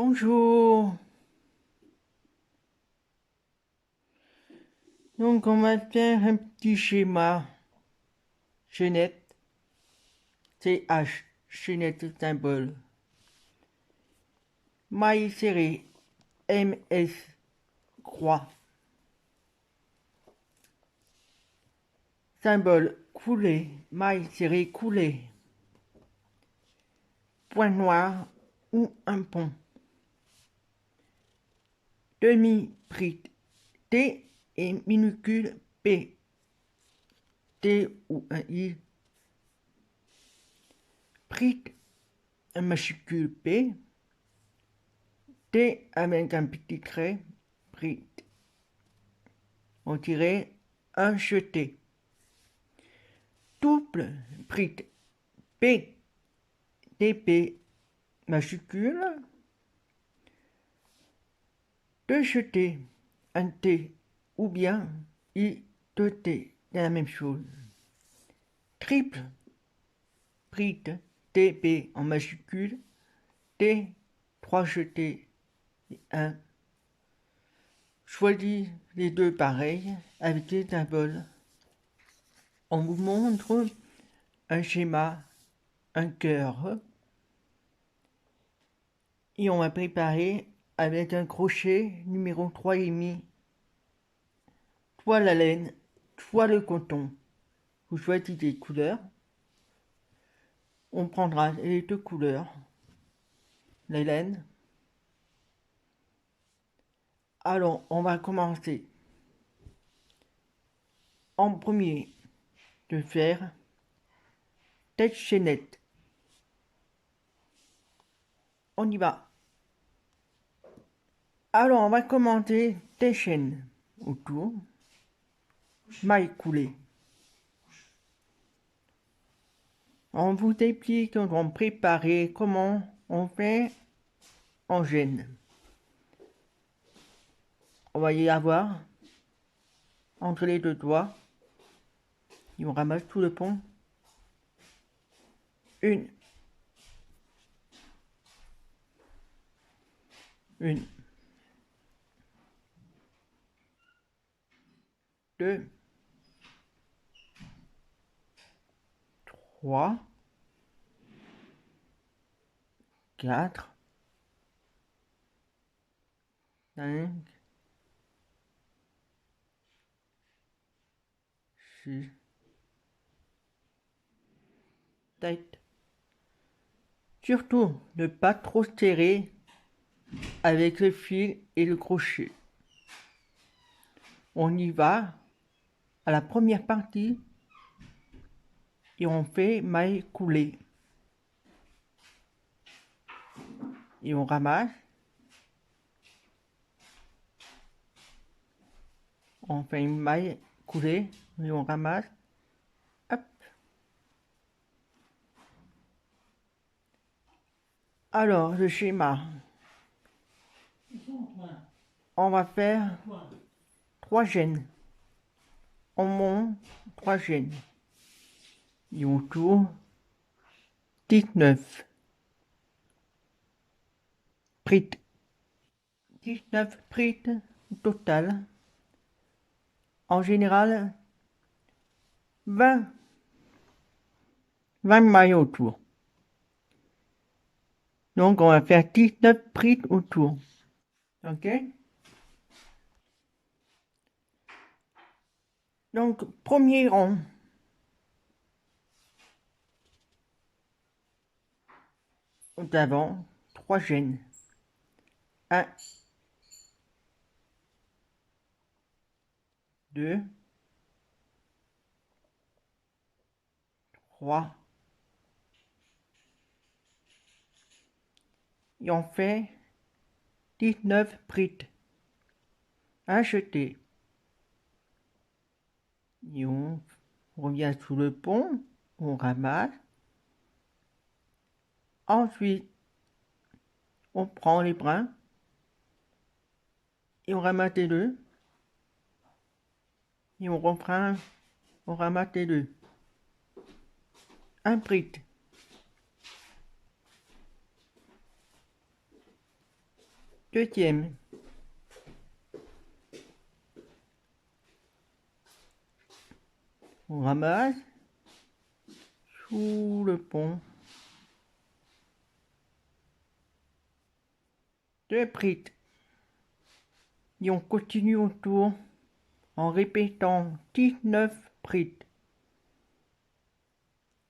Bonjour. Donc, on va faire un petit schéma chaînette, CH, chaînette symbole. Maille serrée, MS, croix. Symbole coulé, maille serrée coulée. Point noir ou un pont. Demi-bride, T et minuscule P. T ou un I. Bride, un majuscule P. T avec un petit trait, bride. On dirait un jeté. Double bride P, TP majuscule. Deux jetés, un T ou bien I, deux T, c'est la même chose. Triple bride TP en majuscule, T, trois jetés, un. Choisis les deux pareils avec les symboles. On vous montre un schéma, un cœur. Et on va préparer avec un crochet numéro 3,5, soit la laine, soit le coton. Vous choisissez les couleurs. On prendra les deux couleurs, la laine. Alors, on va commencer en premier de faire tête chaînette. On y va. Alors, on va commencer des chaînes autour, maille coulée. On vous explique, on va préparer comment on fait en chaîne. On va y avoir entre les deux doigts, et on ramasse tout le pont. Une, deux, trois, quatre, cinq, six, sept. Surtout, ne pas trop serrer avec le fil et le crochet. On y va à la première partie et on fait maille coulée. Et on ramasse. On fait une maille coulée et on ramasse. Hop. Alors, le schéma. On va faire 3 chaînes. On monte 3 chaînes. Et on tourne 19 brides. 19 brides au total. En général, 20 mailles autour. Donc, on va faire 19 brides autour. Ok? Donc, premier rond. D'avant, 3 chaînes. 1, 2, 3. Et on fait 19 brides. Un jeté. Et on revient sous le pont, on ramasse. Ensuite, on prend les brins et on ramasse les deux. Et on reprend, on ramasse les deux. Un bride. Deuxième. On ramasse sous le pont. Deux prises. Et on continue autour en répétant 19 prises.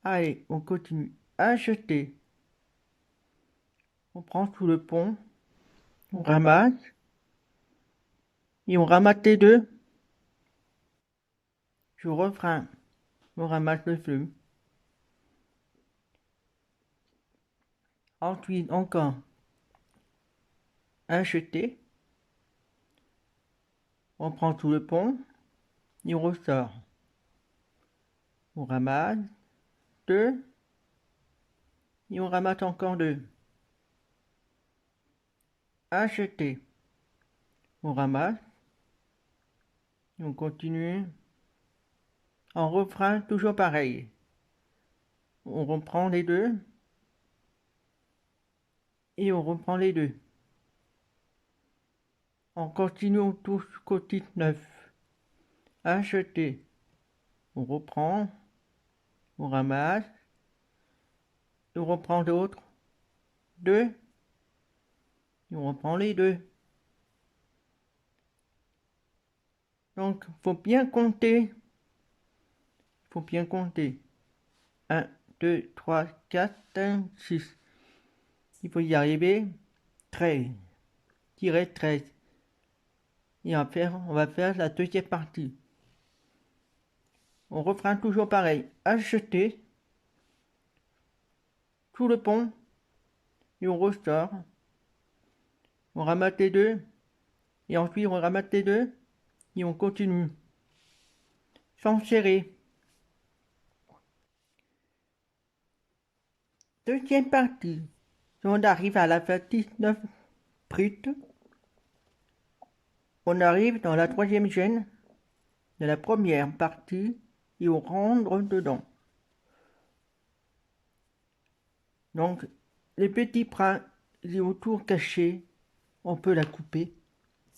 Allez, on continue. Acheter. On prend sous le pont. On ramasse. Et on ramasse les deux. Je refrain. On ramasse le feu. Ensuite, encore. Acheter. On prend sous le pont. Et on ressort. On ramasse. Deux. Et on ramasse encore deux. Acheter. On ramasse. Et on continue. En refrain, toujours pareil. On reprend les deux. Et on reprend les deux. On continue tous jusqu'au titre 9. Acheter. On reprend. On ramasse. On reprend d'autres. Deux. Et on reprend les deux. Donc, il faut bien compter. Il faut bien compter. 1, 2, 3, 4, 5, 6. Il faut y arriver. 13. Tirer 13. Et on va faire la deuxième partie. On refera toujours pareil. Acheter. Sous le pont. Et on ressort. On ramasse les deux. Et ensuite on ramasse les deux. Et on continue. Sans serrer. Deuxième partie. On arrive à la fin 19 prises. On arrive dans la troisième chaîne de la première partie et on rentre dedans. Donc, les petits brins et autour cachés, on peut la couper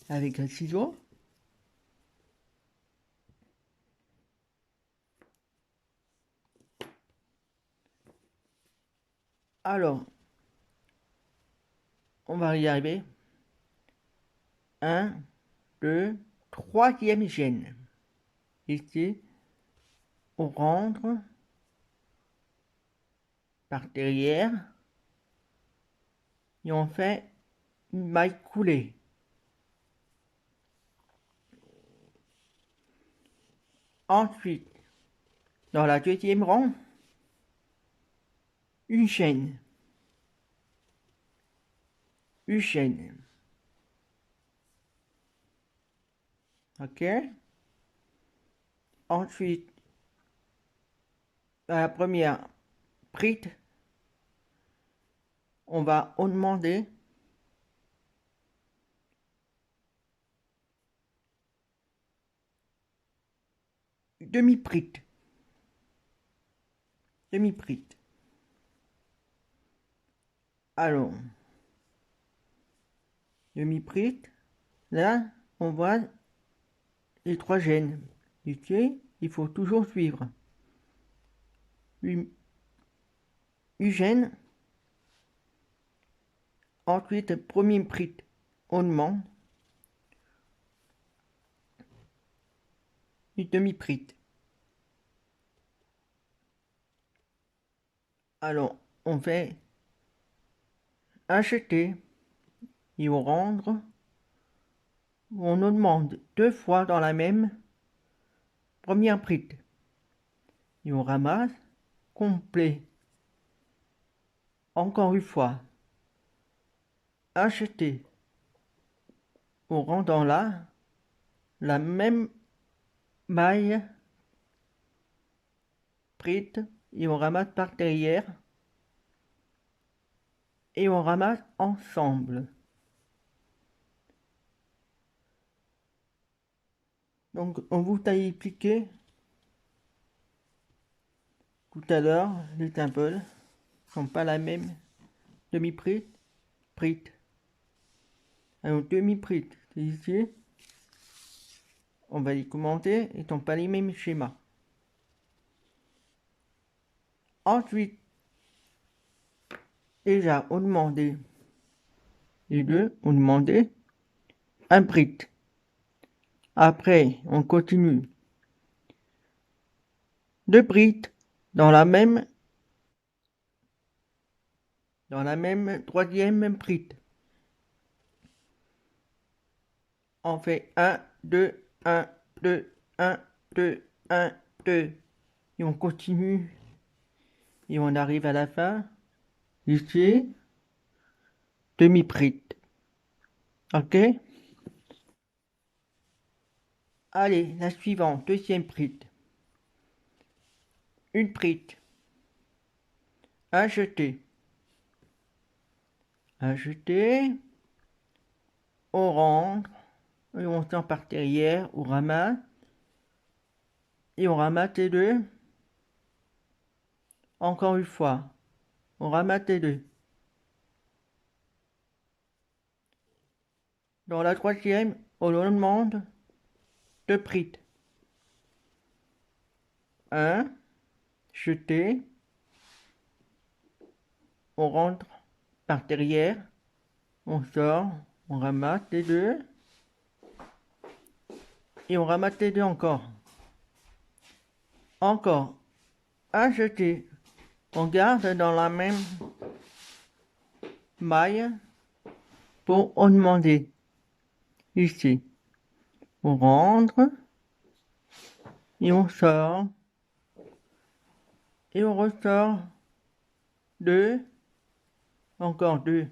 avec un ciseau. Alors, on va y arriver. 1, 2, troisième chaîne. Ici, on rentre par derrière et on fait une maille coulée. Ensuite, dans la deuxième rang, une chaîne. Une chaîne. Ok? Ensuite, dans la première prise, on va augmenter demi-prise. Demi-prise. Alors, demi-prise, là, on voit les trois chaînes. Ici, il faut toujours suivre. Une chaîne. Ensuite, premier prise, on demande une demi-prise. Alors, on fait acheter et on rendre. On nous demande deux fois dans la même première prise. Et on ramasse complet. Encore une fois. Acheter. On rend dans la même maille prise et on ramasse par derrière et on ramasse ensemble. Donc on vous a expliqué tout à l'heure, les symboles ne sont pas la même demi-prise, prise. Alors, demi-prite, c'est ici. On va les commenter, ils n'ont pas les mêmes schémas. Ensuite, déjà, on demandait, les deux, on demandait un brite. Après, on continue. Deux brites dans la même troisième brite. On fait 1, 2, 1, 2, 1, 2, 1, 2. Et on continue. Et on arrive à la fin. Ici, demi-brite. Ok? Allez, la suivante, deuxième brite. Une brite. Un jeté. Un jeté. On rentre. Et on sort par derrière. On ramasse. Et on ramasse les deux. Encore une fois. On ramasse les deux. Dans la troisième, on demande deux brites. Un, jeté, on rentre par derrière, on sort, on ramasse les deux, et on ramasse les deux encore. Encore, un jeté, on garde dans la même maille pour en demander. Ici, on rentre, et on sort, et on ressort deux, encore deux.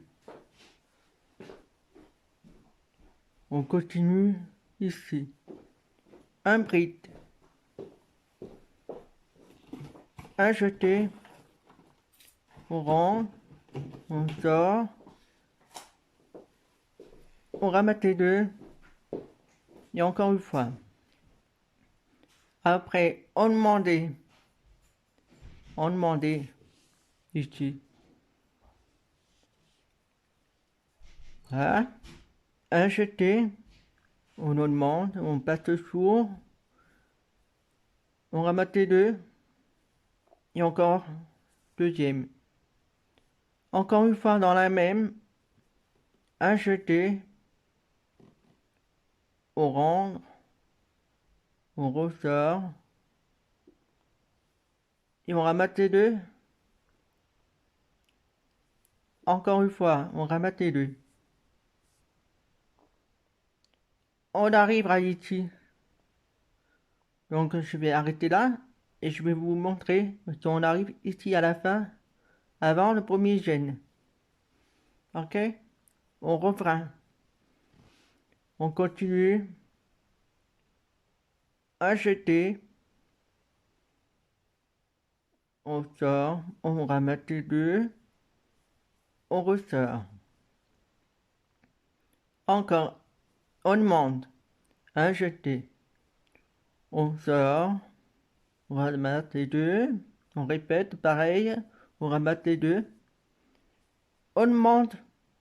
On continue ici. Un bride, un jeté, on rentre, on sort, on ramasse les deux, et encore une fois. Après, on demandait ici. Voilà. Un jeté, on nous demande, on passe le jour, on ramasse les deux, et encore deuxième. Encore une fois dans la même, un jeté, on rentre, on ressort, et on ramasse les deux. Encore une fois, on ramasse les deux. On arrive à ici. Donc je vais arrêter là, et je vais vous montrer si on arrive ici à la fin, avant le premier gène. Ok? On reprend. On continue. Un jeté. On sort. On ramasse les deux. On ressort. Encore. On demande. Un jeté. On sort. On ramasse les deux. On répète pareil. On ramasse les deux. On demande.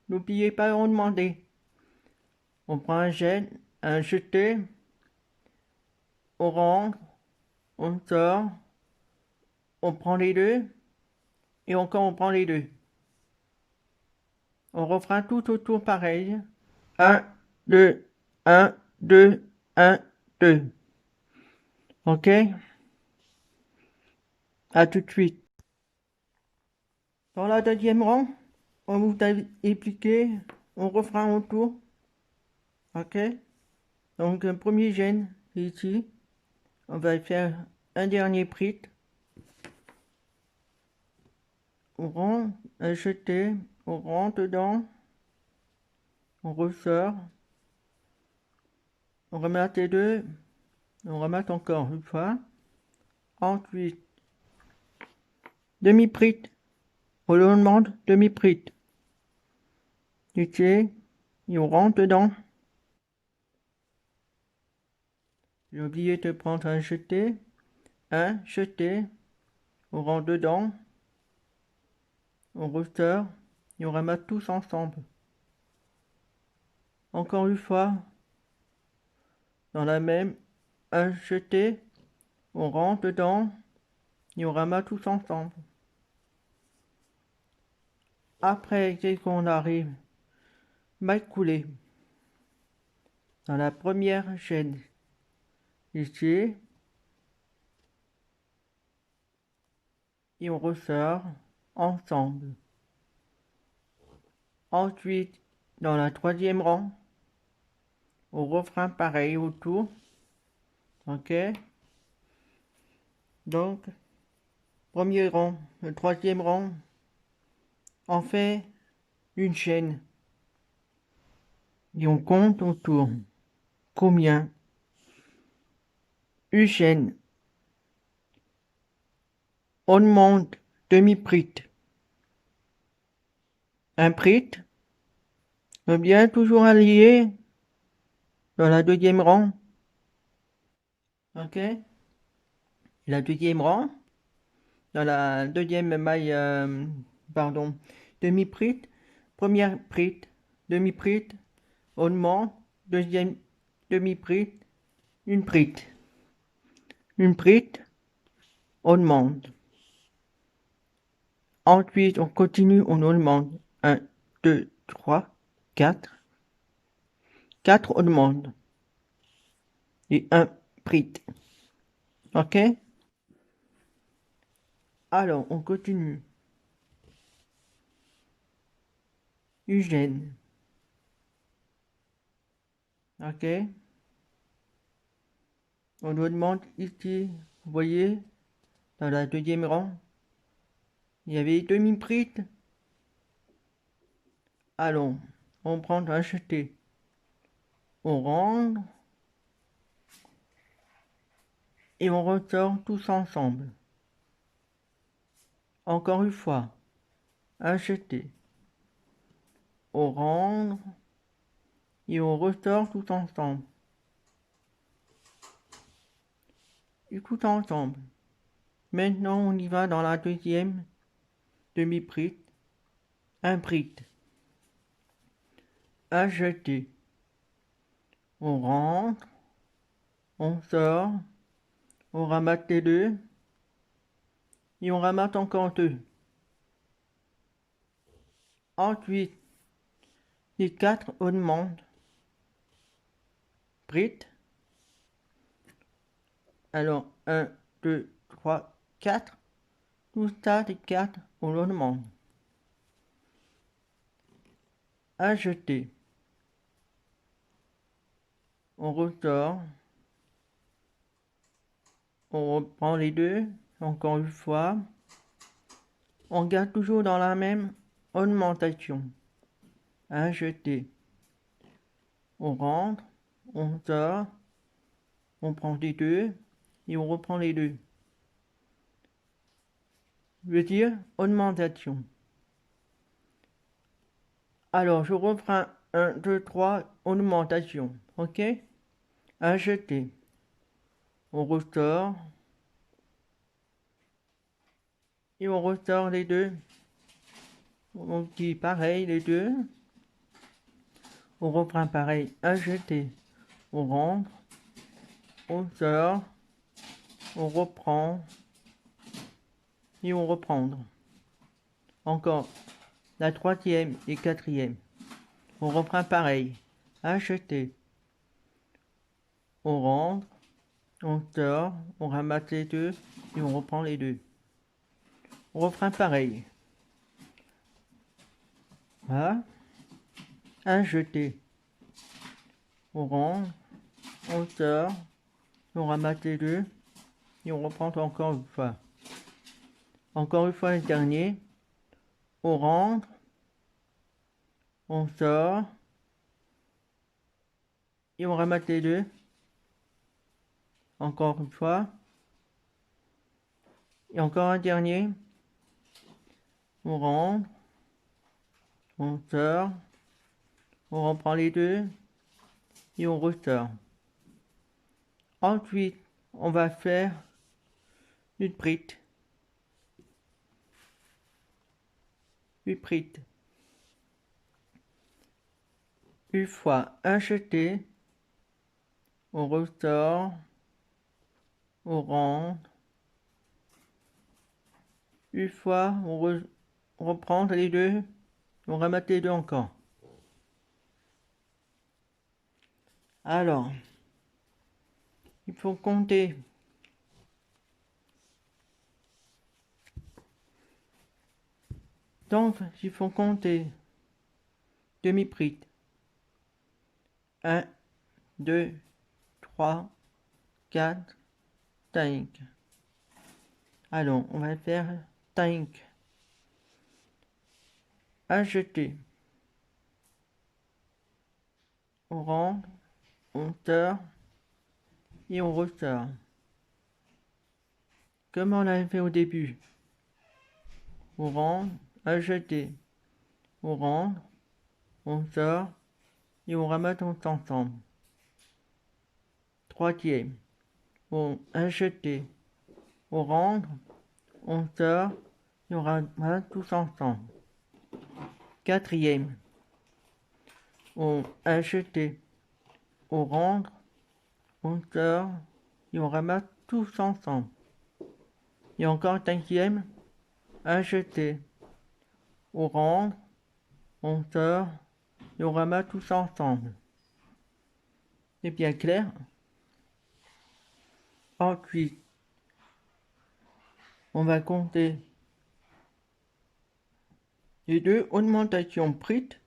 N'oubliez pas, on demander. On prend un jet, un jeté. On rentre. On sort. On prend les deux. Et encore on prend les deux. On refera tout autour pareil. 1, 2, 1, 2, 1, 2. Ok? À tout de suite. Dans la deuxième rang, on vous a expliqué, on refera un tour. Ok? Donc, le premier gène, c'est ici. On va faire un dernier prit. On rentre, un jeté, on rentre dedans, on ressort, on ramasse les deux, on ramasse encore une fois. Ensuite, demi-prit. On leur demande demi-prit. Ici, et on rentre dedans. J'ai oublié de prendre un jeté. Un jeté. On rentre dedans. On ressort. Et on ramasse tous ensemble. Encore une fois, dans la même, un jeté, on rentre dedans et on ramasse tous ensemble. Après, dès qu'on arrive, mal coulé, dans la première chaîne, ici, et on ressort ensemble. Ensuite, dans la troisième rang, on refera pareil autour. Ok? Donc, premier rang, le troisième rang, on fait une chaîne. Et on compte autour. Combien? Une chaîne. On monte demi-prit. Un prit. Bien toujours allié dans la deuxième rang. Ok? La deuxième rang. Dans la deuxième maille, pardon, demi-prit. Première prit. Demi-prit. On monte. Deuxième demi-prit. Une prit. Une prit. On monte. Ensuite, on continue, on augmente. 1, 2, 3, 4. 4 augmente. Et 1 prit. Ok? Alors, on continue. Eugène. Ok? On augmente ici. Vous voyez? Dans la deuxième rang. Il y avait demi-prit. Allons, on prend un jeté. On rentre. Et on ressort tous ensemble. Encore une fois. Un jeté. On rentre. Et on ressort tout ensemble. Et tout ensemble. Maintenant, on y va dans la deuxième demi-prit. Un prit. Un jeté. On rentre. On sort. On ramasse les deux. Et on ramasse encore deux. Ensuite, les 4 augmentent. Prit. Alors, 1, 2, 3, 4. Tout ça, les 4, on augmente. Un jeté. On ressort. On reprend les deux. Encore une fois. On garde toujours dans la même augmentation. Un jeté. On rentre. On sort. On prend les deux. Et on reprend les deux. Je veux dire augmentation. Alors, je reprends 1, 2, 3, augmentation. Ok? Un jeté. On ressort. Et on ressort les deux. On dit pareil les deux. On reprend pareil. Un jeté. On rentre. On sort. On reprend. Et on reprend. Encore. La troisième et quatrième. On reprend pareil. Un jeté. On rentre. On sort. On ramasse les deux. Et on reprend les deux. On reprend pareil. Voilà. Un jeté. On rentre. On sort. On ramasse les deux. Et on reprend encore une fois. Encore une fois le dernier. On rentre. On sort. Et on ramasse les deux. Encore une fois. Et encore un dernier. On rentre. On sort. On reprend les deux. Et on ressort. Ensuite, on va faire une prit. Une prit. une fois acheté, on ressort, on rentre. Une fois on reprend les deux, on ramasse les deux encore. Alors, il faut compter. Donc, il faut compter demi-prite. 1, 2, 3, 4, 5. Alors, on va faire 5. Acheter. On rentre, on sort et on ressort. Comme on l'avait fait au début. On rentre, acheter. On rentre, on sort et on ramasse tout ensemble. Troisième. On acheter. On rentre, on sort et on ramasse tous ensemble. Quatrième. On acheter. On rentre, on sort et on ramasse tous ensemble. Et encore cinquième. Acheter. On rentre, on sort et on ramasse tous ensemble. C'est bien clair? Ensuite, on va compter les deux augmentations prises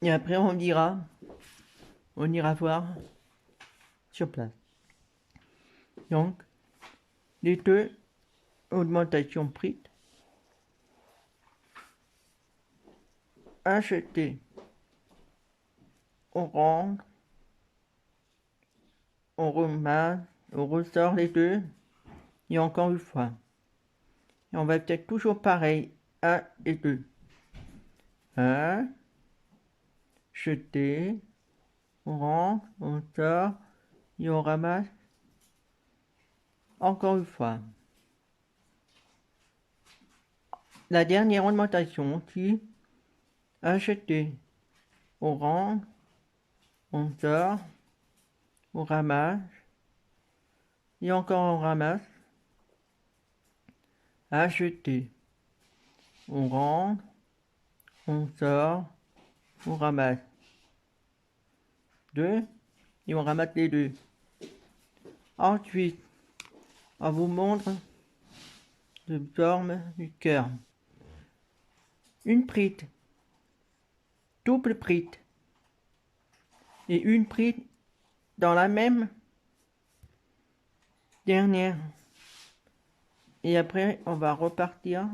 et après on ira voir sur place. Donc, les deux augmentations prises, acheter, on rentre, on ramasse, on ressort les deux et encore une fois. Et on va peut-être toujours pareil, 1 et 2. 1, jeter, on rentre, on sort et on ramasse encore une fois. La dernière augmentation qui acheter, on rentre, on sort, on ramasse et encore on ramasse. Acheter, on rentre, on sort, on ramasse. 2 et on ramasse les deux. Ensuite, on vous montre le forme du cœur. Une prite, double prite et une prite dans la même dernière. Et après, on va repartir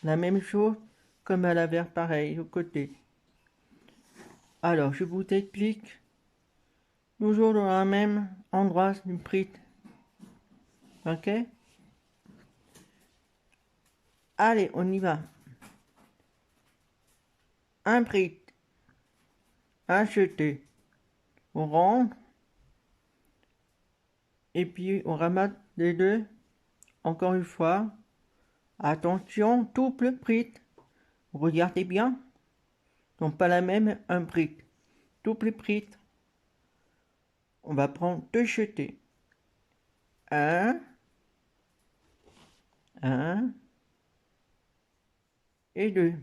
la même chose comme à la verre pareil au côté. Alors, je vous explique. Toujours dans le même endroit du prite. Ok? Allez, on y va. Un prite. Acheter. On rentre. Et puis on ramasse les deux. Encore une fois. Attention, double prite. Regardez bien. Donc pas la même, un prite. Double prite. On va prendre deux jetés. Un et deux.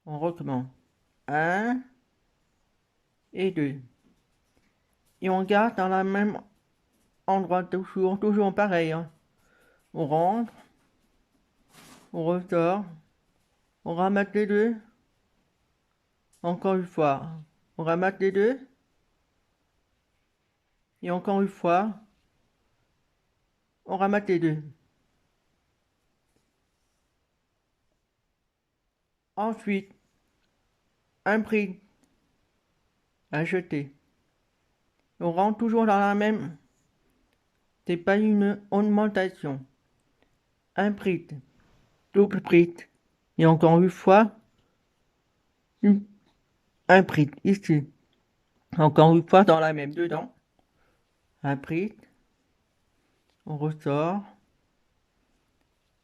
On recommence. 1 et 2. Et on garde dans le même endroit toujours pareil. Hein. On rentre, on ressort, on ramasse les deux. Encore une fois, on ramasse les deux. Et encore une fois, on ramasse les deux. Ensuite, un prix à jeter. On rentre toujours dans la même. C'est pas une augmentation. Un prix, double prix. Et encore une fois, un prix ici. Encore une fois dans la même dedans. Un prix. On ressort.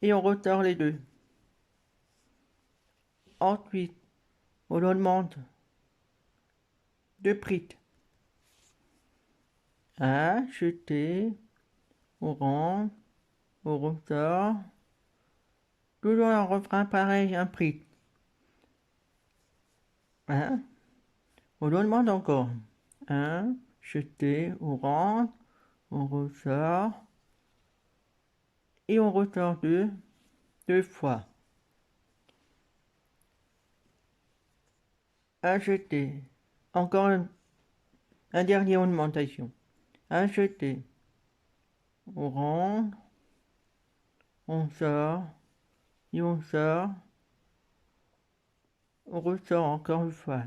Et on ressort les deux. Ensuite, On leur demande de prix. Acheter, orange, au ressort. Toujours un refrain pareil, un prix. Hein? On leur demande encore. Acheter, orange, on ressort. Et on ressort deux fois. Acheter. Encore un dernier augmentation. Acheter. Orange. On sort. Et on sort. On ressort encore une fois.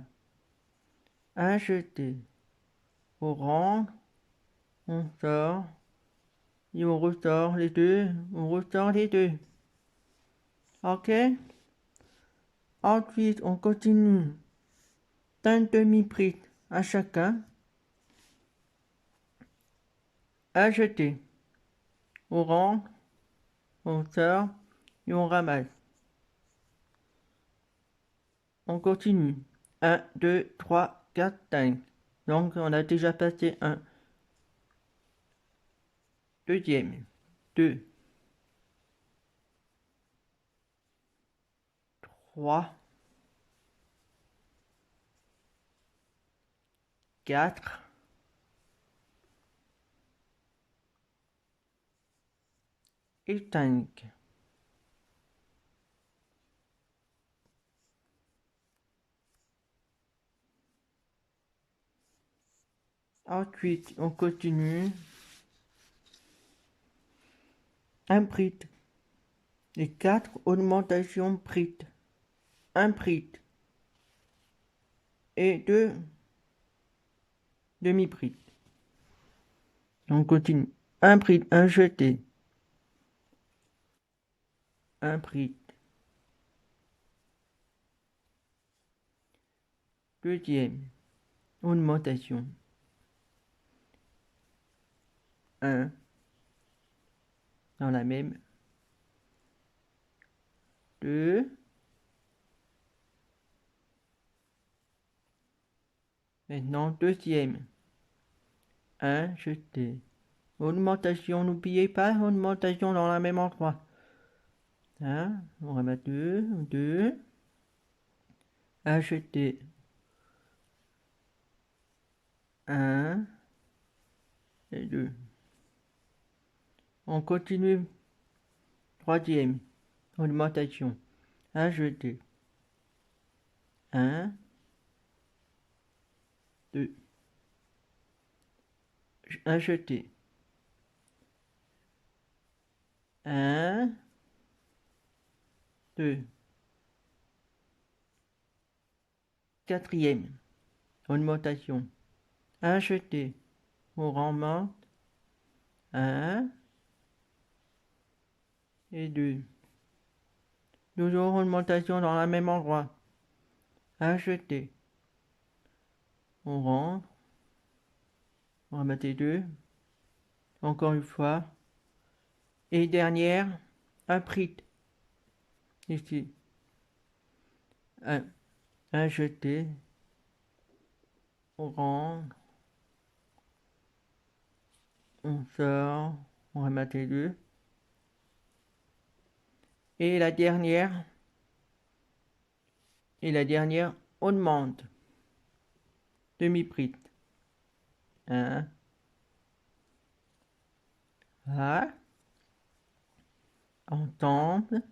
Acheter. Orange. On sort. Et on ressort les deux. On ressort les deux. Ok? Ensuite, on continue d'un demi-prix à chacun. Acheter. Orange. On sort. Et on ramasse. On continue. 1, 2, 3, 4, 5. Donc, on a déjà passé un. Deuxième. 2, 3, 4. Et 5. Ensuite, on continue. Un prix. Les 4 augmentations prix. Un prix. Et 2 demi-prix. On continue. Un prix, un jeté. Un prix. Deuxième. Augmentation. 1. Dans la même. 2. Maintenant, deuxième. 1 jeté. Augmentation, n'oubliez pas, augmentation dans le même endroit. On va mettre 2, 2. Acheter 1 et 2. On continue. Troisième. Augmentation. Acheter 1, 2. Acheter 1, 2. Quatrième. Augmentation. Acheter. On remonte. 1 et 2. Toujours augmentation dans le même endroit. Acheter. On rentre. On va mettre 2. Encore une fois. Et dernière. Un prix. Ici. 1. Acheter. On rentre. On sort. On va mettre 2. Et la dernière. On demande. Demi-prix. 1. Là. Ensemble.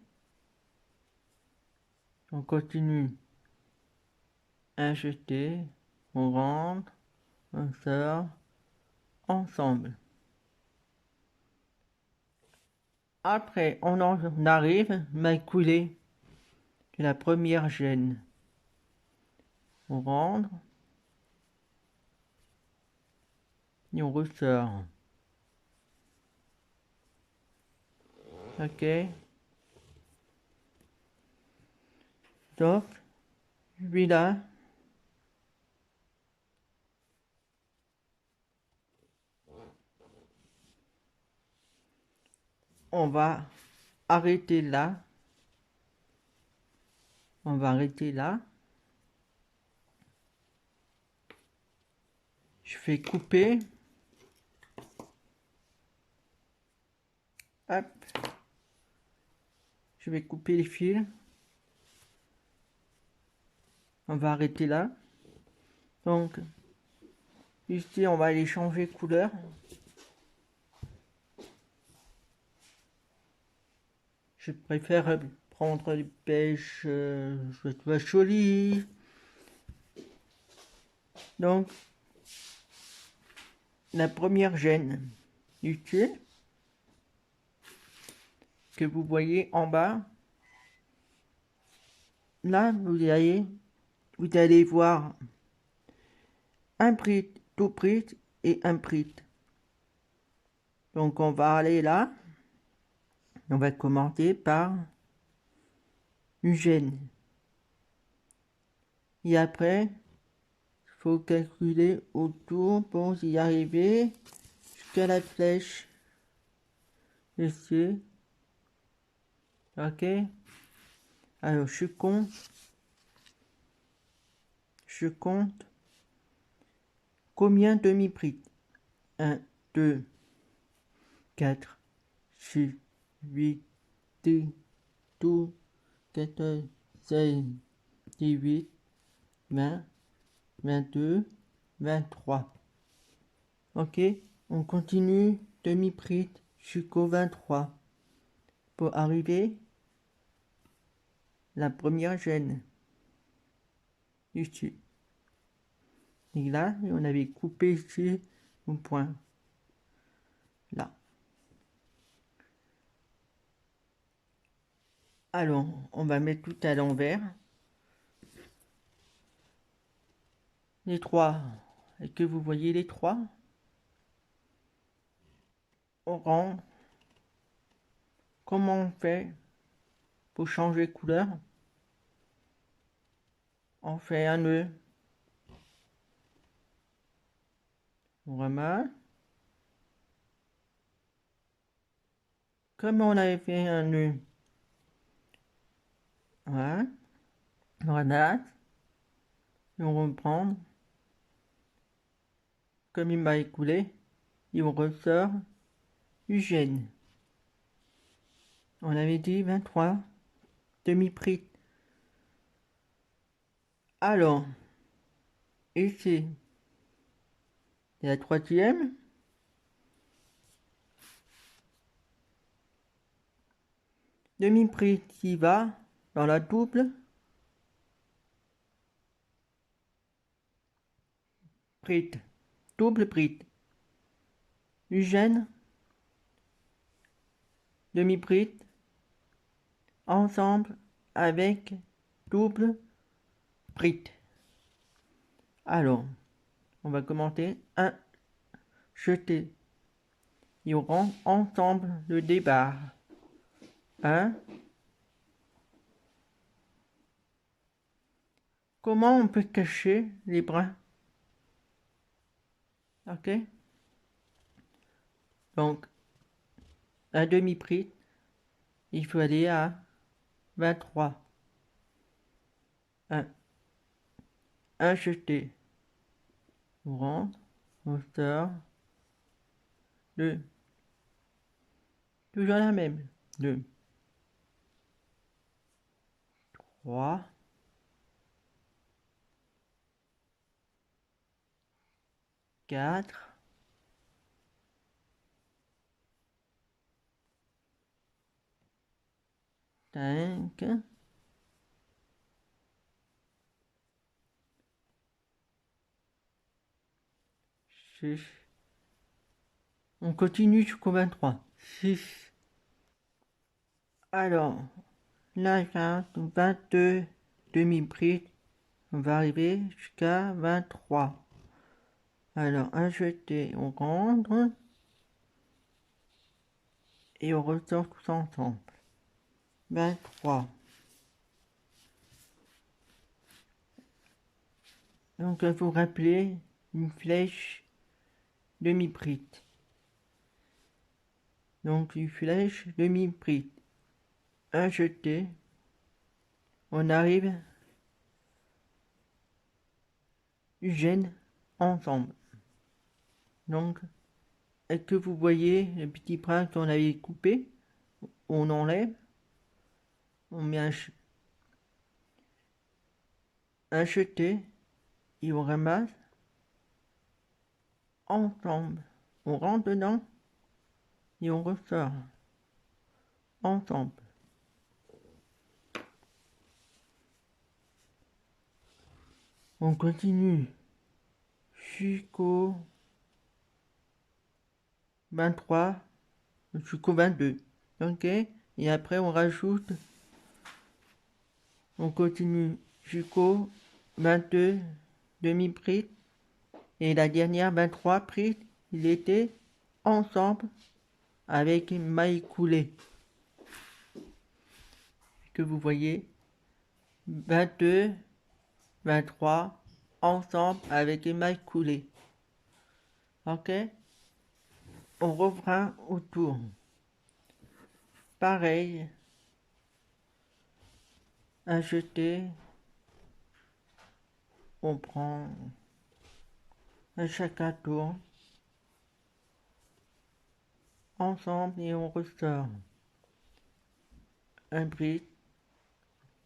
On continue. Acheter. On rentre. On sort. Ensemble. Après, on en arrive à écouler la première chaîne. On rentre. Et on ressort. Ok. Donc, celui-là. On va arrêter là. On va arrêter là. Je fais couper. Hop. Je vais couper les fils. On va arrêter là. Donc, ici, on va aller changer couleur. Je préfère prendre du beige, je trouve joli. Donc, la première gêne ici, que vous voyez en bas, là, vous allez voir un print, tout print et un print. Donc, on va aller là. On va commencer par une gêne. Et après, il faut calculer autour pour y arriver jusqu'à la flèche. Ici. Ok. Alors, je compte. Combien demi-prix? 1, 2, 4, 6, 8, 10, 12, 14, 16, 18, 20, 22, 23. Ok, on continue demi-prix jusqu'au 23 pour arriver la première gêne ici. Et là, on avait coupé ici un point. Là. Alors, on va mettre tout à l'envers. Les trois. Est-ce que vous voyez les trois? On rend. Comment on fait pour changer de couleur? On fait un nœud. On ramasse. Comme on avait fait un nœud. Voilà. On ramasse. Et on reprend. Comme il m'a écoulé. Et on ressort du gêne. On avait dit 23 demi-prix. Alors, ici, c'est la troisième. Demi-prix qui va dans la double. Prix. Double prix. Du gêne. Demi-prix. Ensemble avec double prix. Alors, on va commenter un jeté. Et on rend ensemble le débat. 1. Comment on peut cacher les brins? Ok. Donc, à demi-prix, il faut aller à 23. 1 jeté. On rentre, on sort. 2. Toujours la même. 2. 3. 4. 5. 6. On continue jusqu'au 23. 6. Alors, là, j'ai 22 demi-prix. On va arriver jusqu'à 23. Alors, un jeté, on rentre. Et on ressort tous ensemble. 23. Donc, il faut rappeler une flèche demi-prix. Donc, une flèche demi-prix. Un jeté. On arrive du gêne ensemble. Donc, est-ce que vous voyez le petit brin qu'on avait coupé? On enlève, on met un jeté et on ramasse ensemble. On rentre dedans et on ressort ensemble. On continue jusqu'au 23, jusqu'au 22. Ok? Et après on rajoute, on continue jusqu'au 22 demi-prises. Et la dernière 23 prises, il était ensemble avec une maille coulée. Que vous voyez, 22, 23, ensemble avec une maille coulée. Ok? On revient autour. Pareil, un jeté, on prend un chacun tour ensemble et on ressort. Un bris,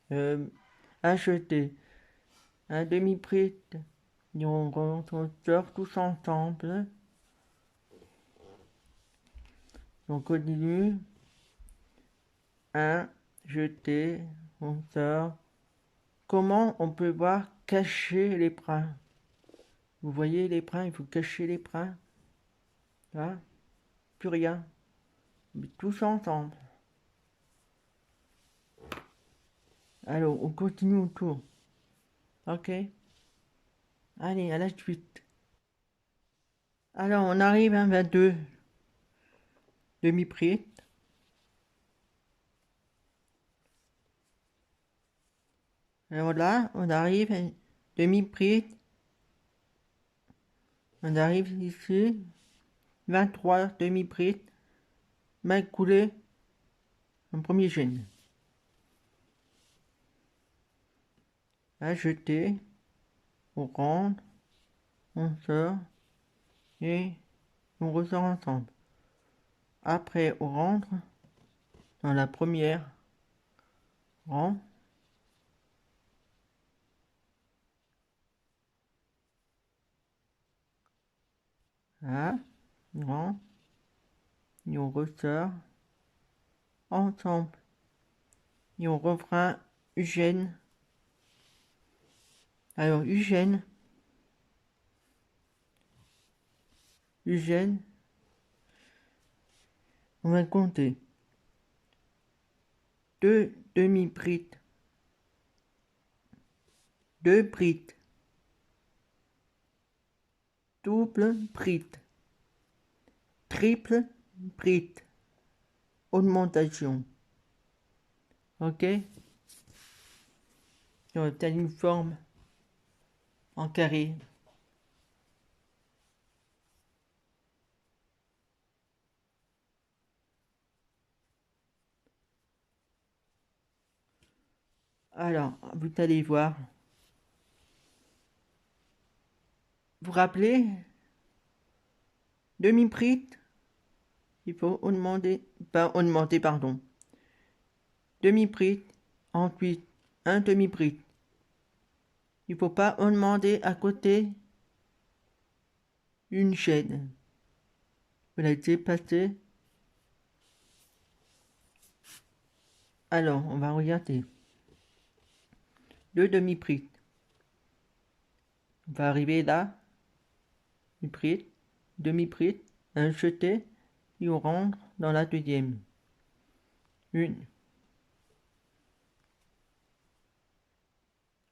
un jeté, un demi-bris, et on sort tous ensemble. On continue. Un jeté, on sort. Comment on peut voir cacher les brins? Vous voyez les brins, il faut cacher les brins. Là, plus rien. Mais tous ensemble. Alors, on continue autour. Ok? Allez, à la suite. Alors, on arrive à 22 demi-prises. Alors là, on arrive à une demi-prise. On arrive ici. 23 demi-prises. Main coulée. En premier gène. À jeter. On rentre. On sort. Et on ressort ensemble. Après, on rentre dans la première rang. Là, on rentre. Et on ressort ensemble. Et on refera Eugène. Alors, Eugène, on va compter. 2 demi-prises, 2 prises, double prise, triple prise, augmentation. Ok? On obtient une forme en carré. Alors, vous allez voir. Vous rappelez, demi-prise, il faut augmenter, pas augmenter, pardon. Demi-prise, ensuite un demi-prise. Il ne faut pas augmenter à côté une chaîne. Vous l'avez passé. Alors, on va regarder. 2 demi-prises. On va arriver là. Une prise, demi-prise, un jeté, et on rentre dans la deuxième. Une.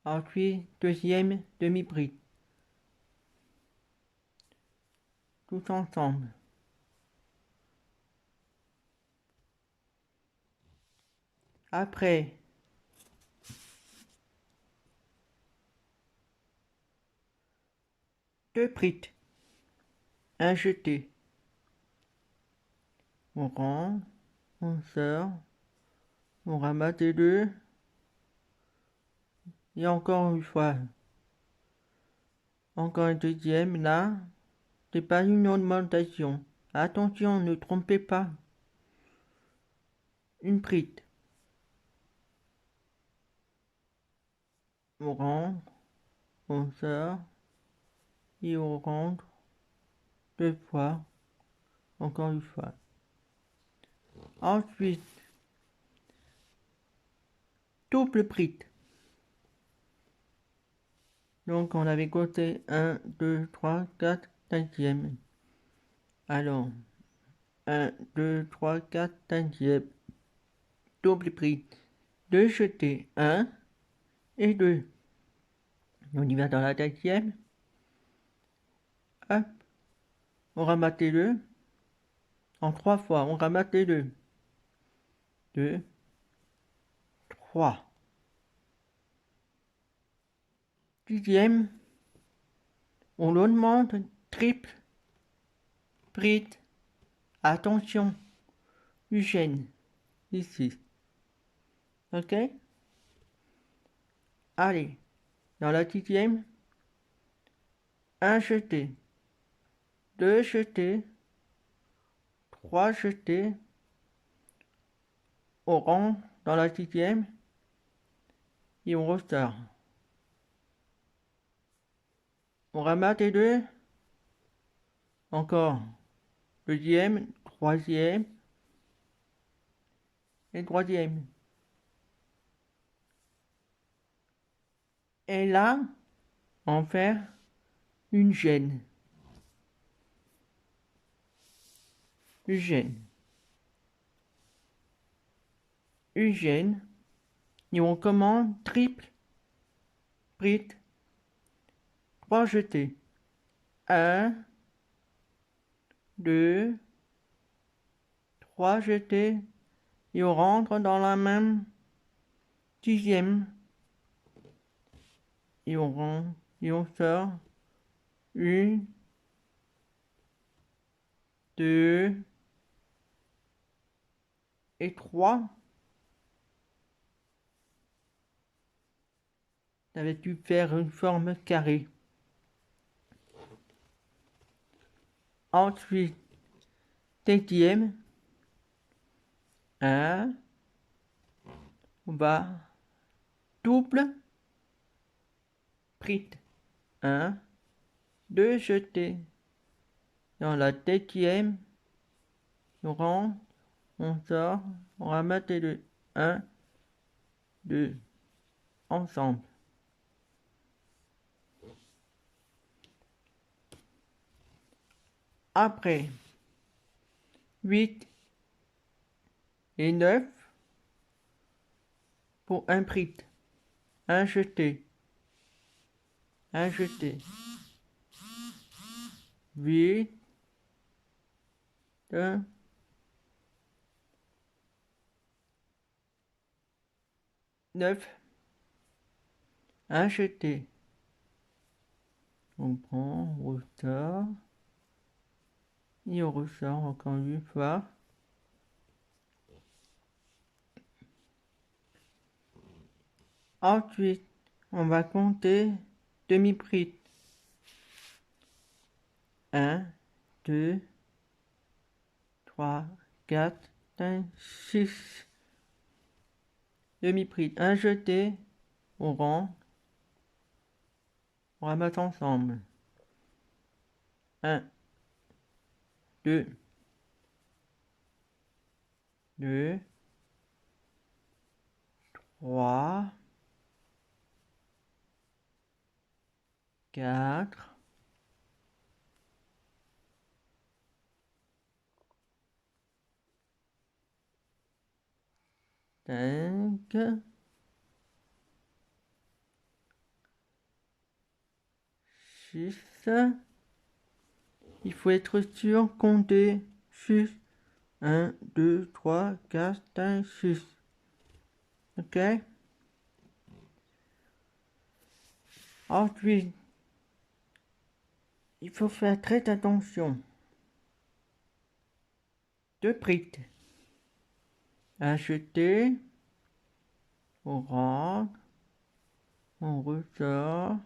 Ensuite, deuxième demi-prise. Tous ensemble. Après, deux prises. Un jeté. On rentre, on sort, on ramasse les deux. Et encore une fois. Encore un deuxième là. c'est pas une augmentation. Attention, ne trompez pas. Une bride. On rentre, on sort, et on rentre 2 fois, encore une fois. Ensuite, double bride. Donc on avait compté 1, 2, 3, 4, 5e. Alors, 1, 2, 3, 4, 5e. Double bride. 2 jetés, 1 et 2. On y va dans la 5e. Hop. On ramasse les 2. En 3 fois, on ramasse les 2. 2, 3. 10e. On augmente triple bride. Attention. Eugène. Ici. Ok? Allez. Dans la 10e. 1 jeté. 2 jetés. 3 jetés. On rentre dans la 6e. Et on ressort. On ramasse les 2. Encore. 2e. 3e. Et 3e. Et là, on fait une gêne. Une gêne. Une gêne. Et on commande triple bride. 3 jetés. 1, 2, 3 jetés. Et on rentre dans la même 10e. Et on rentre. Et on sort. 1, 2 et 3. Ça avait dû faire une forme carrée. Ensuite, 5e. 1. On va double bride. 1, 2 jetés. Dans la 7e, on rentre, on sort, on ramasse les 2. 1, 2, ensemble. Après, 8 et 9 pour un bride. 1 jeté. 1 jeté. 8, 9, 1 jeté. On prend, on ressort. Et on ressort encore une fois. Ensuite, on va compter demi-bride. 1, 2, 3, 4, 5, 6. Demi-bride. 1 jeté. On rentre. On ramasse ensemble. 1, 2, 2, 3, 4, 5, 6. Il faut être sûr, compter 6. 1, 2, 3, 4, 5, 6. Ok? Ensuite, il faut faire très attention. 2 brides. Acheter. On rentre. On ressort.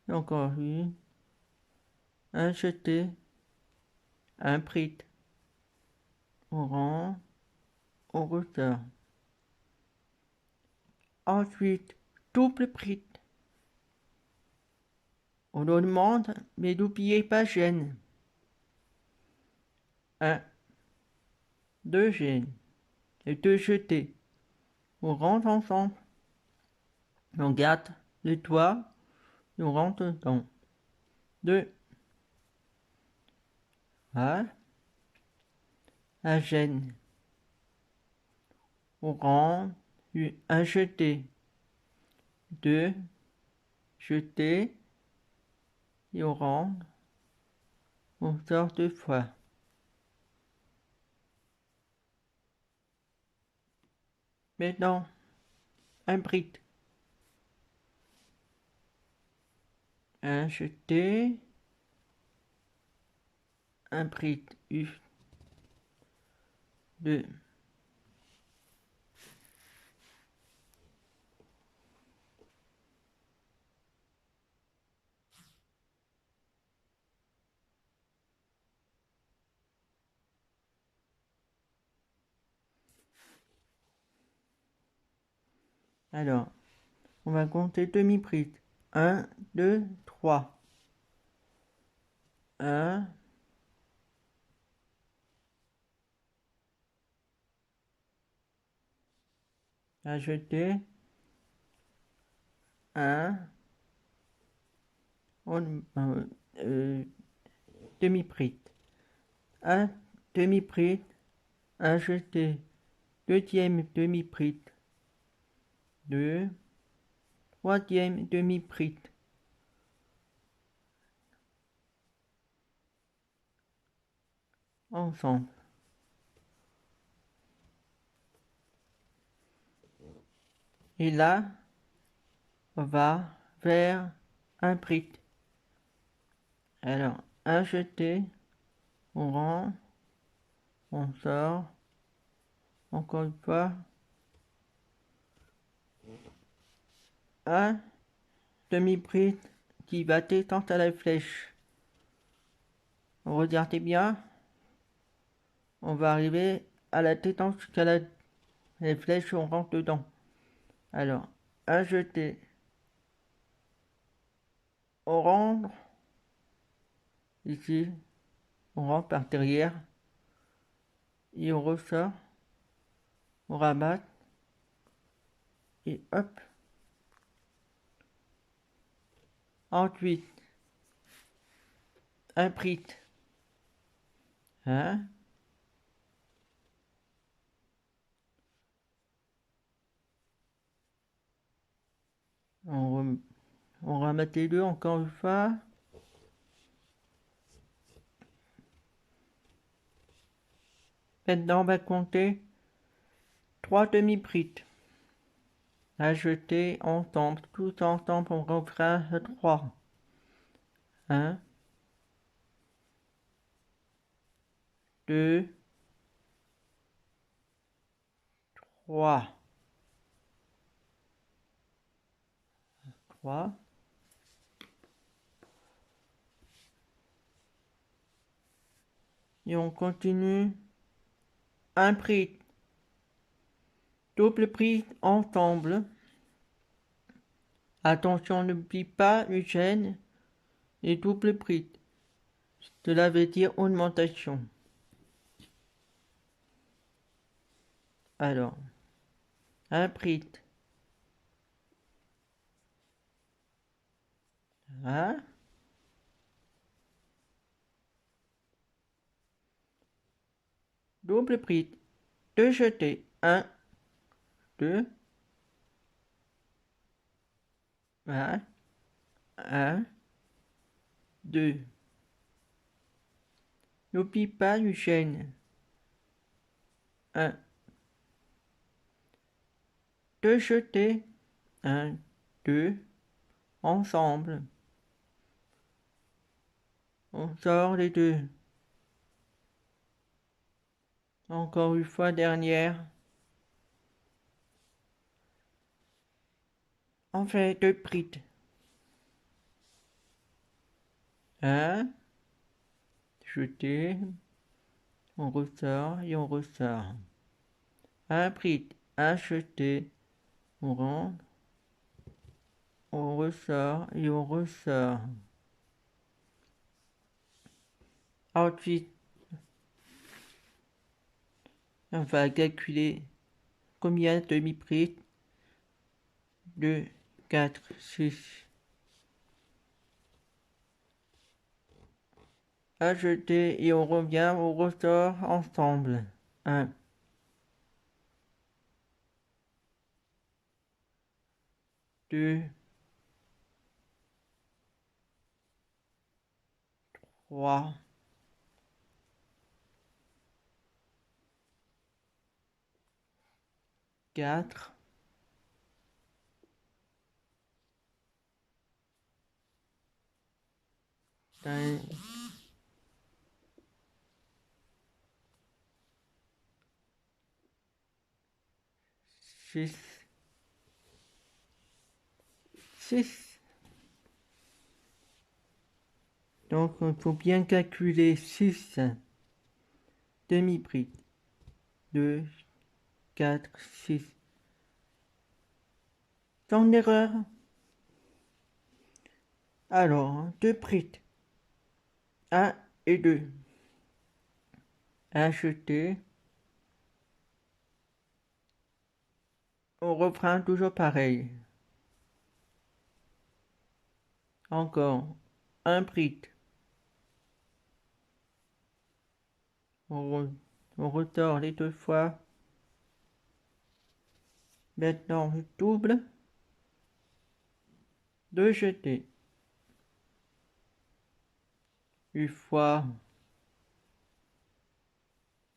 Et encore une. un jeté, un prit, on rend, on ressort. Ensuite, double prit. On le demande, mais n'oubliez pas gêne. 1, 2 gênes et 2 jetés. On rentre ensemble. On garde le toit et on rentre dedans. 2. Voilà. Un gêne. On rentre, un jeté. 2 jetés et on rentre. On sort 2 fois. Maintenant, un prit. Un jeté. Un prit. 2. Alors, on va compter demi-prit. 1, 2, 3. 1, à jeter. 1, demi-prit. 1 demi-prit, un jeté. Deuxième demi-prit. 2, troisième demi-prit. Ensemble. Et là, on va faire un prit. Alors, un jeté, on rentre, on sort, encore une fois, un demi-prit qui va détendre à la flèche. Regardez bien, on va arriver à la détente jusqu'à les flèches, on rentre dedans. Alors, un jeté, on rentre, ici, on rentre par derrière, et on ressort, on rabatte, et hop. Ensuite, un prit. Hein? On ramasse les deux encore une fois. Maintenant, on va compter 3 demi-prit. À jeter ensemble, tout ensemble, on refera 3. 1, 2, 3. 3. Et on continue. Un prit. Double prit ensemble. Attention, n'oublie pas une chaîne et double prit. Cela veut dire augmentation. Alors, un prit. Hein? Double prit. 2 jetés. 1, 2. 1, 2. N'oublie pas une chaîne. 1, 2 jetés. 1, 2. Ensemble. On sort les deux. Encore une fois dernière. On fait 2 prit. 1, jeté, on ressort et on ressort. Un pris, un jeté, on rentre, on ressort et on ressort. Ensuite, on va calculer combien de demi-prises. 2, 4, 6. À jeter et on revient au ressort ensemble. 1, 2, 3, 4, 5, 6, 6. Donc il faut bien calculer 6 demi-prises. 2, 4, 6. Sans erreur. Alors, 2 prises. 1 et 2. Acheter. On reprend toujours pareil. Encore. Un prit. On ressort les 2 fois. Maintenant, je double. 2 jetés. Une fois.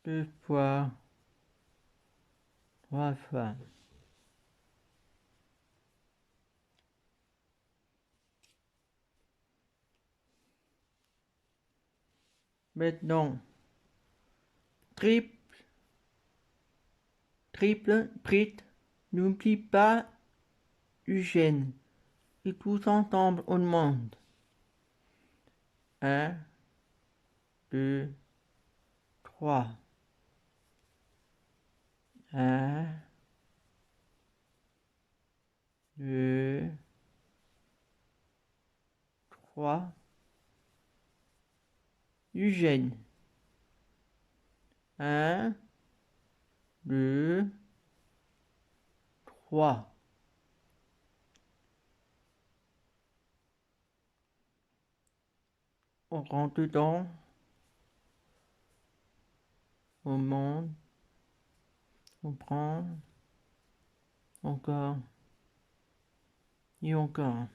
2 fois. 3 fois. Maintenant, triple, prit. N'oublie pas Eugène. Et tous ensemble, on demande. 1, 2, 3. 1, 2, 3. Eugène. 1, 2, 3. On rentre dedans. On monte. On prend. Encore. Et encore.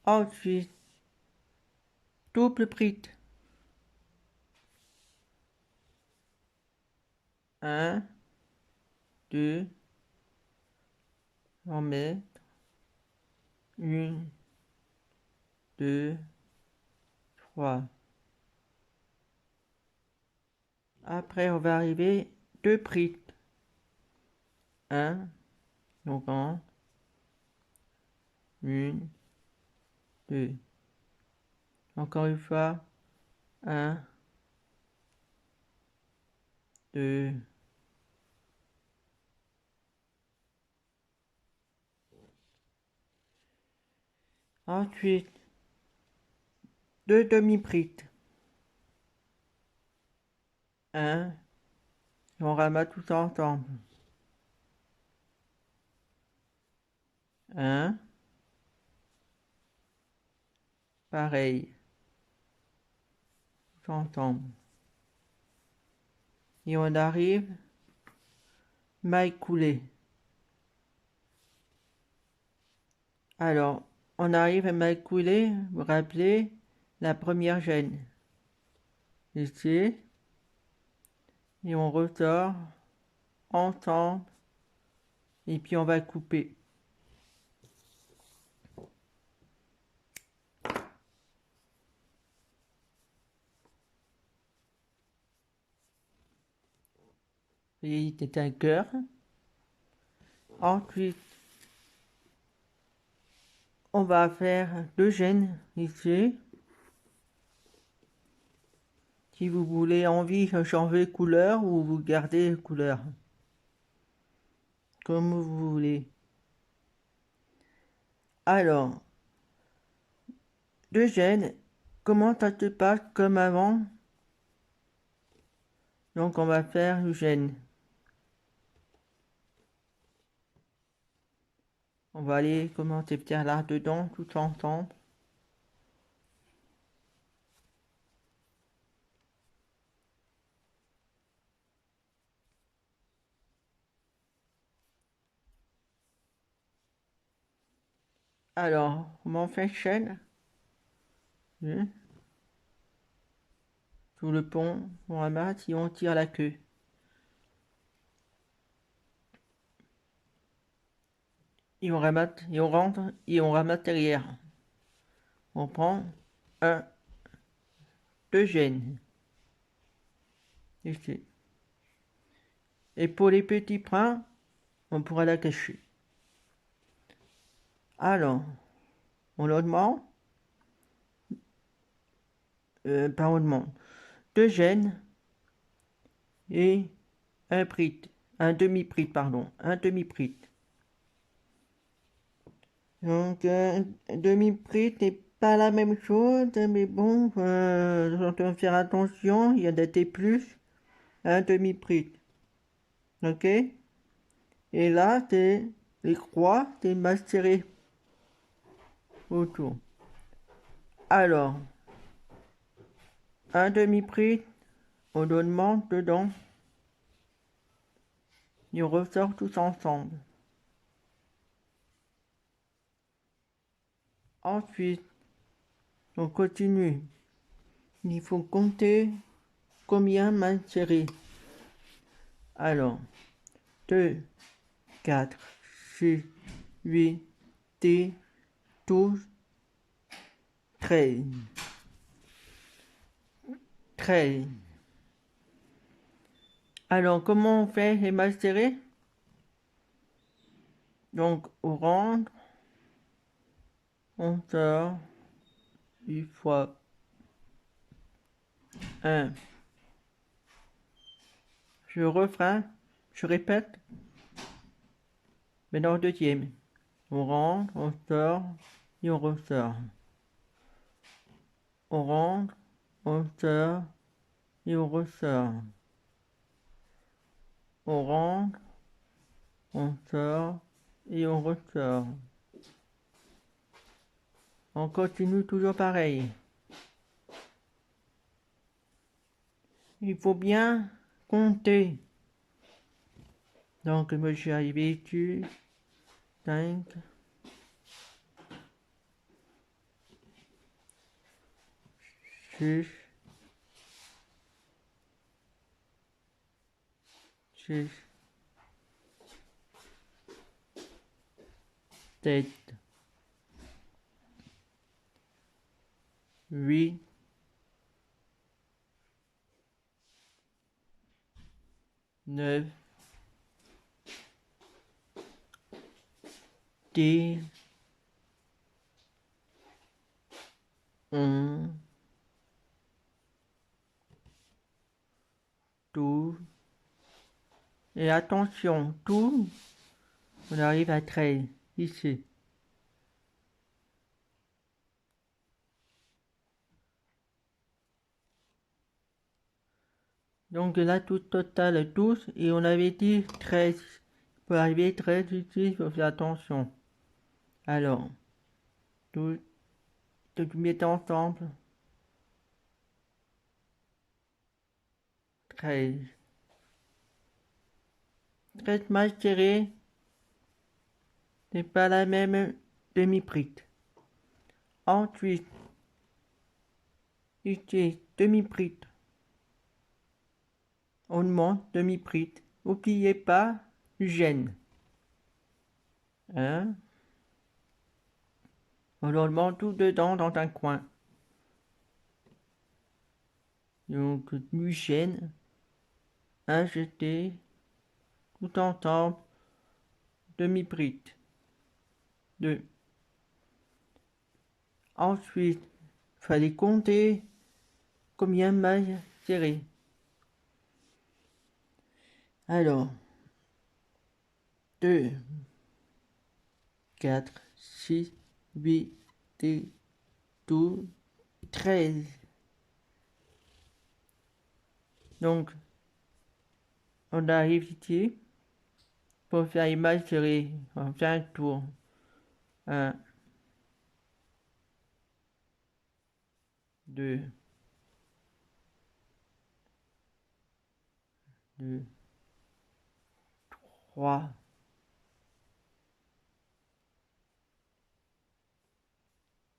Ensuite, double prit. 1, 2, on met 1, 2, 3. Après, on va arriver 2 prit. 1, on rentre. 1, 2. Encore une fois. 1, 2. Ensuite, 2 demi-prit. 1, et on ramasse tout ensemble. 1, pareil, tout ensemble. Et on arrive, maille coulée. Alors, on arrive à maille coulée, vous vous rappelez, la première chaîne. Ici, et on ressort ensemble, et puis on va couper. Et c'est un cœur. Ensuite, on va faire 2 gènes ici. Si vous voulez envie de changer couleur ou vous gardez couleur. Comme vous voulez. Alors, 2 gènes, comment ça se passe comme avant? Donc on va faire le gène. On va aller commencer à faire là-dedans tout ensemble. Alors, comment on fait chaîne? Sous le pont, on ramasse et on tire la queue. Et on ramasse, et on rentre, et on ramasse derrière. On prend 1, 2 gènes. Ici. Et pour les petits points, on pourra la cacher. Alors, on leur demande, pas on demande, 2 gènes et un prit, un demi-prit, pardon, un demi-prit. Donc, un demi-prit n'est pas la même chose, mais bon, on doit faire attention, il y a des T+, un demi-prit. Ok? Et là, c'est les croix, c'est macéré autour. Alors, un demi-prit, on le demande dedans, et on ressort tous ensemble. Ensuite, on continue. Il faut compter combien macéré. Alors, 2, 4, 6, 8, 10, 12, 13. 13. Alors, comment on fait les macérés? Donc, on rentre, on sort, une fois 1. Je refrain, je répète, mais dans le deuxième. On rentre, on sort, et on ressort. On rentre, on sort, et on ressort. On rentre, on sort, et on ressort. On continue toujours pareil. Il faut bien compter. Donc, moi, je suis arrivé dessus. 5, 6, 6, 7, 8, 9, 10, 11, 12. Et attention, tout, on arrive à 13, ici. Donc là, tout total 12, et on avait dit 13. Pour arriver à 13 ici, il faut faire attention. Alors, tout mettre ensemble. 13. 13 mal tiré, c'est pas la même demi-prite. Ensuite, ici, demi-prite. On monte demi-prite. N'oubliez pas le gène. Hein? On le monte tout dedans dans un coin. Donc, du gène, injecté, tout ensemble, demi-prite. 2. Ensuite, il fallait compter combien de mailles serrées. Alors, 2, 4, 6, 8, 10, 12, 13. Donc, on arrive ici. Pour faire une maille serrée, on fait un tour. 1, 2, 2, 3,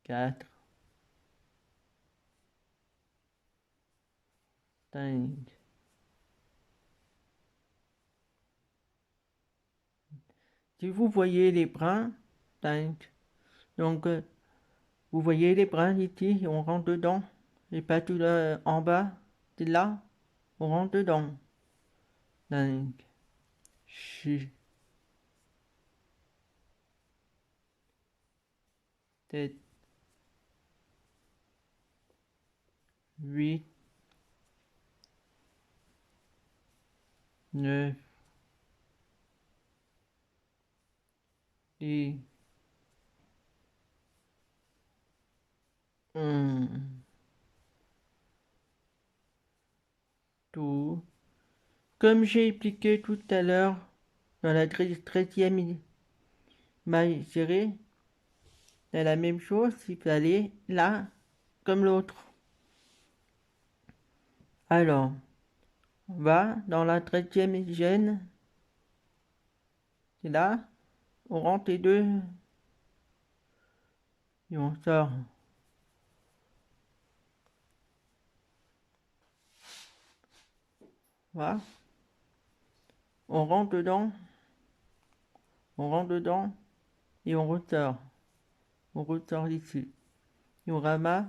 4, 5. Si vous voyez les brins, 5. Donc, vous voyez les brins ici, on rentre dedans. Et pas tout là, en bas, c'est là, on rentre dedans. 5, 6, 7, 8, 9, 10, 11, 12. Comme j'ai expliqué tout à l'heure, dans la 13e maille serrée, c'est la même chose, il fallait là comme l'autre. Alors, on va dans la 13e gêne, c'est là, on rentre les deux et on sort. Voilà. On rentre dedans et on ressort. On ressort ici. Et on ramasse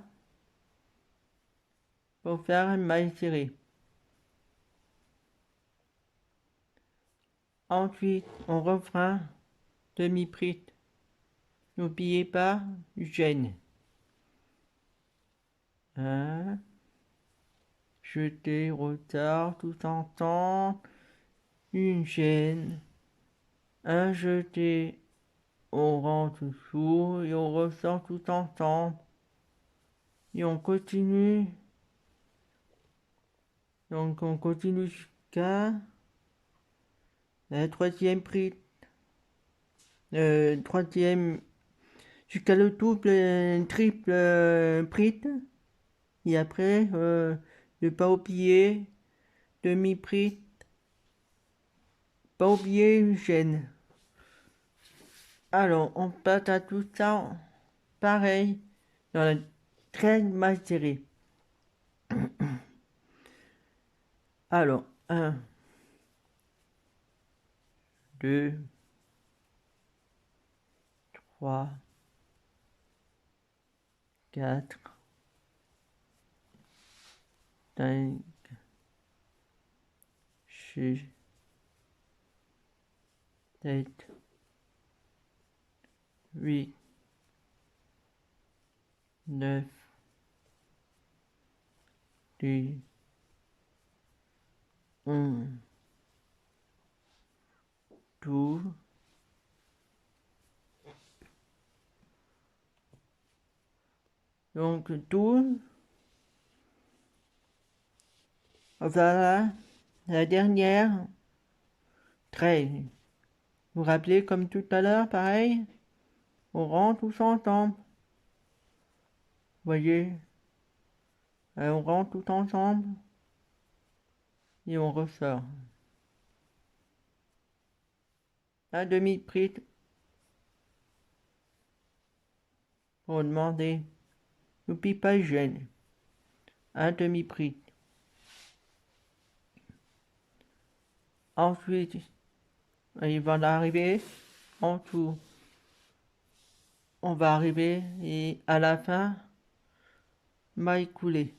pour faire une maille serrée. Ensuite, on refera demi-prise. N'oubliez pas gêne. 1, jeter, retard, tout ensemble. Une gêne. Un jeté. On rentre dessous et on ressort tout ensemble. Et on continue. Donc on continue jusqu'à la 3e prise. Troisième, jusqu'à le double, triple prise. Et après, ne pas oublier demi-prise. Pas oublier une chaîne. Alors, on passe à tout ça pareil dans la 13 mailles serrées. Alors, 1, 2, 3, 4, 5, 6, 7, 8, 9, 10, 11, 12, 12. Voilà, la dernière, 13. Vous vous rappelez comme tout à l'heure, pareil, on rentre tous ensemble. Vous voyez, on rentre tout ensemble et on ressort. Un demi-prise pour demander. N'oublie pas gêne. Un demi-prise. Ensuite, il va arriver en tout. On va arriver et à la fin, maille coulée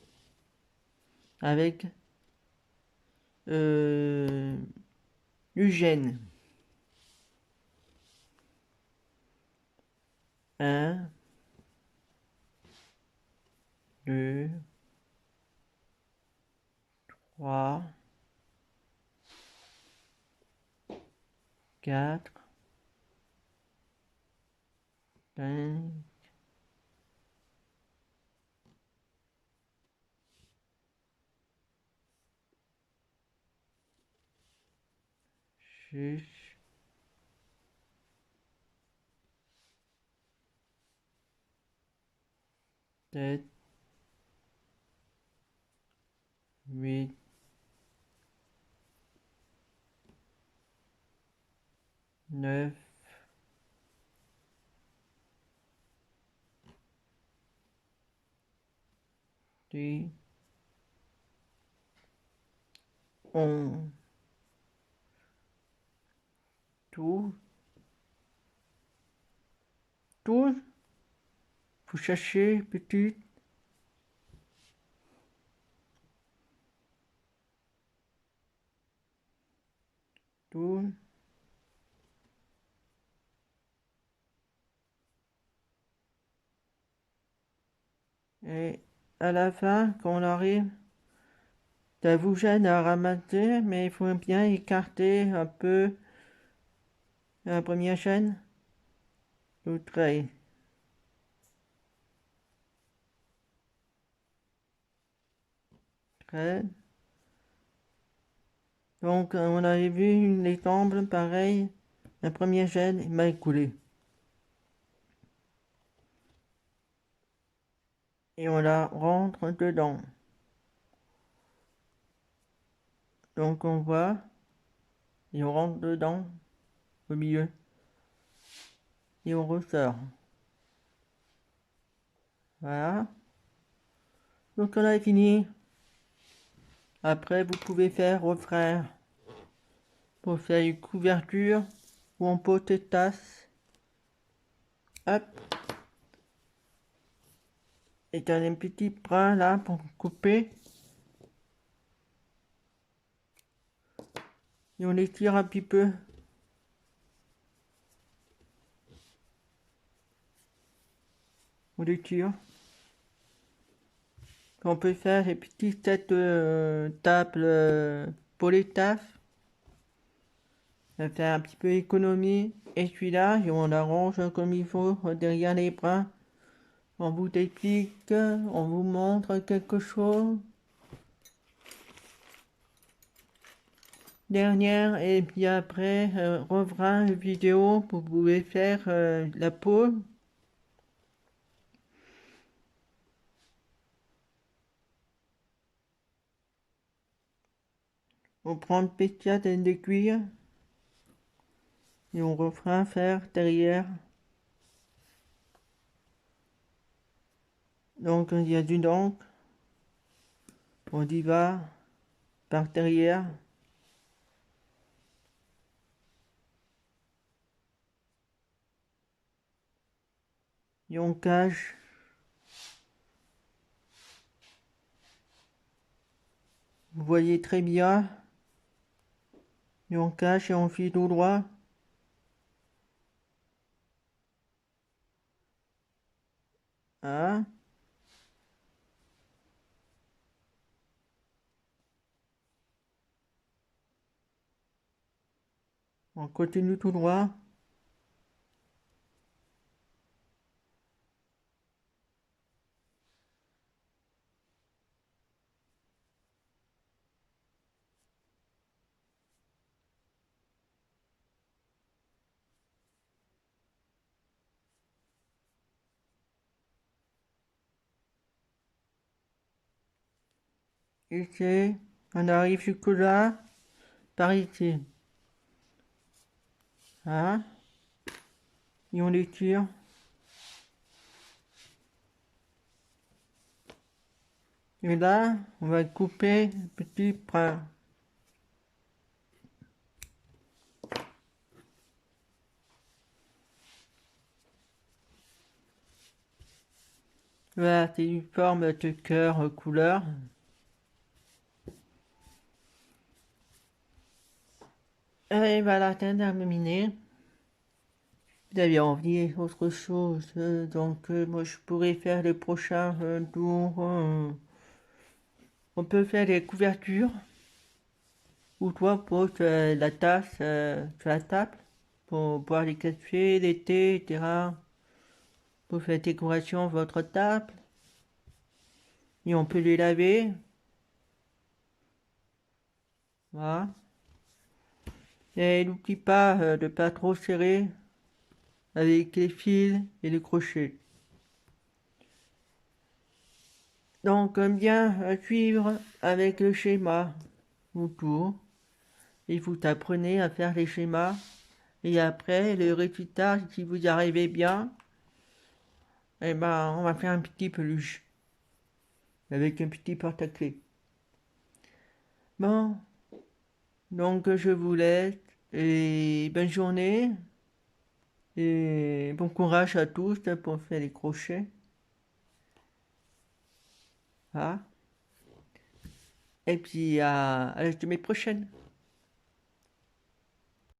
avec du gêne. 1, 2, 3, 4, 5, 6, 7, 8, 9, 10, 11, 12, 12. Faut chercher, petite. 12. Et à la fin, quand on arrive, ça vous gêne à ramasser, mais il faut bien écarter un peu la première chaîne, l'autre œil. Très. Donc, on avait vu les temples, pareil. La première chaîne est mal coulée. Et on la rentre dedans. Donc, on voit, et on rentre dedans, au milieu. Et on ressort. Voilà. Donc, on a fini. Après, vous pouvez faire vos frères pour faire une couverture ou en pot de tasse. Hop. Et t'as un petit brin là pour couper. Et on les tire un petit peu. On les tire. On peut faire des petites têtes tables pour les tafs. Ça fait un petit peu économie. Et celui-là, et on arrange comme il faut derrière les brins. On vous explique, on vous montre quelque chose. Dernière, et puis après, reverra une vidéo, vous pouvez faire la pause. On prend une petite de cuir et on refera faire derrière. Donc il y a du donc, on y va par derrière. Et on cache. Vous voyez très bien. Et on cache et on file tout droit. Hein? On continue tout droit. Ici, on arrive jusque là, par ici. Hein? Et on les tire. Et là, on va couper un petit brin. Voilà, c'est une forme de cœur couleur. Et voilà, c'est terminé. vous avez envie d'autre chose, donc moi je pourrais faire le prochain tour. On peut faire des couvertures, ou toi pose la tasse sur la table pour boire les cafés, les thés, etc. Pour faire décoration votre table. Et on peut les laver. Voilà. Et n'oublie pas de pas trop serrer avec les fils et les crochets. Donc bien suivre avec le schéma autour. Et vous apprenez à faire les schémas. Et après, le résultat, si vous y arrivez bien, eh ben, on va faire un petit peluche avec un petit porte-clés. Bon, donc je vous laisse et bonne journée et bon courage à tous pour faire les crochets. Ah. Et puis à la semaine prochaine.